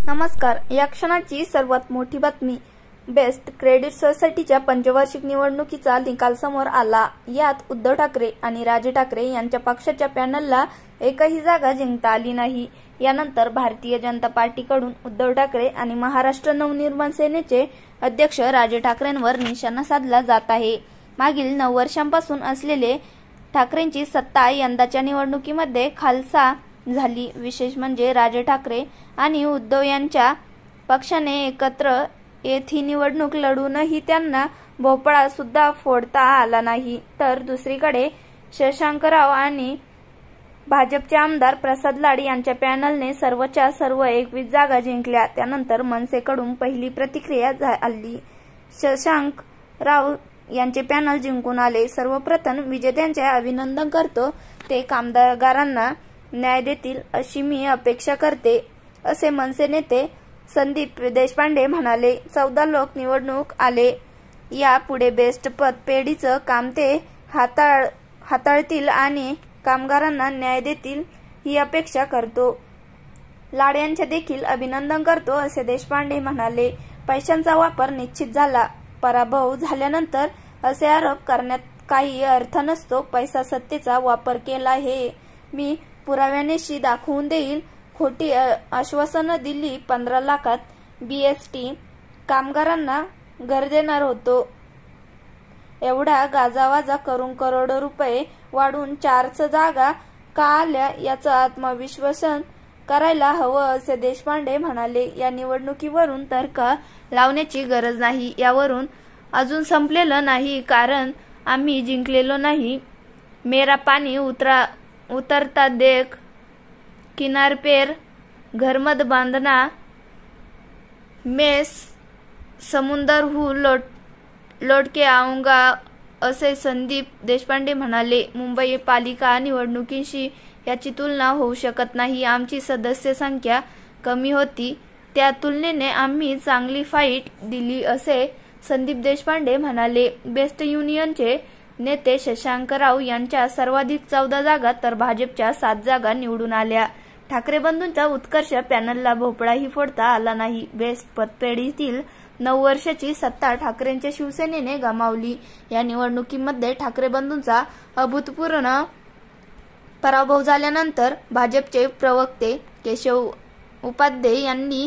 नमस्कार. या क्षणाची सर्वात मोठी बातमी. बेस्ट क्रेडिट सोसायटीच्या पंचवार्षिक निवडणुकीचा निकाल समोर आला. यात उद्धव ठाकरे आणि राज ठाकरे यांच्या पक्षाच्या पॅनलला एकही जागा जिंकता आली नाही. यानंतर भारतीय जनता पार्टीकडून उद्धव ठाकरे आणि महाराष्ट्र नवनिर्माण सेनेचे अध्यक्ष राज ठाकरेंवर निशाणा साधला जात आहे. मागील 9 वर्षांपासून असलेले ठाकरेंची सत्ता यंदाच्या निवडणुकीमध्ये खालसा झाली. विशेष म्हणजे राज ठाकरे आणि उद्धव यांच्या पक्षाने एकत्र येत ही निवडणूक लढूनही त्यांना भोपळा सुद्धा फोडता आला नाही. तर दुसरीकडे शशांकराव आणि भाजपचे आमदार प्रसाद लाड यांच्या पॅनलने सर्वच्या सर्व 21 जागा जिंकल्या. त्यानंतर मनसेकडून पहिली प्रतिक्रिया आली. शशांकराव यांचे पॅनल जिंकून आले. सर्वप्रथम विजेत्यांचे अभिनंदन करतो. ते कामगारांना न्याय देतील अशी मी अपेक्षा करते, असे मनसे नेते संदीप देशपांडे म्हणाले. 14 लोक निवडणूक आले. यापुढे बेस्ट पतपेढीचं काम ते हाताळतील आणि कामगारांना न्याय देतील ही अपेक्षा करतो. लाड यांचे देखील अभिनंदन करतो, असे देशपांडे म्हणाले. पैशांचा वापर निश्चित झाला. पराभव झाल्यानंतर असे आरोप करण्यात काही अर्थ नसतो. पैसा सत्तेचा वापर केला हे मी पुराव्यानिशी दाखवून देईल. खोटी आश्वासनं दिली. 15 लाखात बीएसटी कामगारांना घर देणार होतो. एवढा गाजावाजा करून करोडो रुपये वाढून 4च जागा का आल्या याचं आत्मविश्लेषण करायला हवं, असे देशपांडे म्हणाले. या निवडणुकीवरून तर्क लावण्याची गरज नाही. यावरून अजून संपलेलं नाही, कारण आम्ही जिंकलेलो नाही. मेरा पानी उतरता देख, किनार पेर घर मत बांधना, मैं समुंदर हूँ लौट के आऊंगा, असे संदीप देशपांडे म्हणाले. मुंबई पालिका निवडणुकीशी याची तुलना होऊ शकत नाही. आमची सदस्य संख्या कमी होती. त्या तुलनेने आम्ही चांगली फाईट दिली, असे संदीप देशपांडे म्हणाले. बेस्ट युनियनचे नेते शशांकराव यांच्या सर्वाधिक 14 जागा तर भाजपच्या 7 जागा निवडून आल्या. ठाकरे बंधूंचा उत्कर्ष पॅनलला भोपळाही फोडता आला नाही. बेस्ट पतपेढीतील 9 वर्षाची सत्ता ठाकरेंच्या शिवसेनेने गमावली. या निवडणुकीमध्ये ठाकरे बंधूंचा अभूतपूर्व पराभव झाल्यानंतर भाजपचे प्रवक्ते केशव उपाध्ये यांनी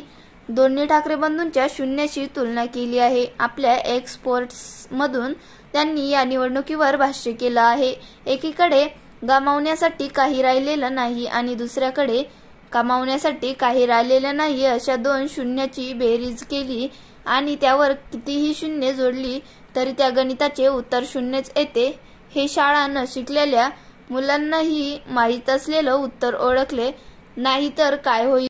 दोन्ही ठाकरे बंधूंच्या शून्याशी तुलना केली आहे. आपल्या एक्सपोर्ट्समधून त्यांनी या निवडणुकीवर भाष्य केलं आहे. एकीकडे गमावण्यासाठी काही राहिलेलं नाही आणि दुसऱ्याकडे कमावण्यासाठी काही राहिलेलं नाही, अशा 2 शून्याची बेरीज केली आणि त्यावर कितीही शून्य जोडली तरी त्या गणिताचे उत्तर शून्यच येते. हे शाळा न शिकलेल्या मुलांनाही माहीत असलेलं उत्तर ओळखले नाही तर काय होईल.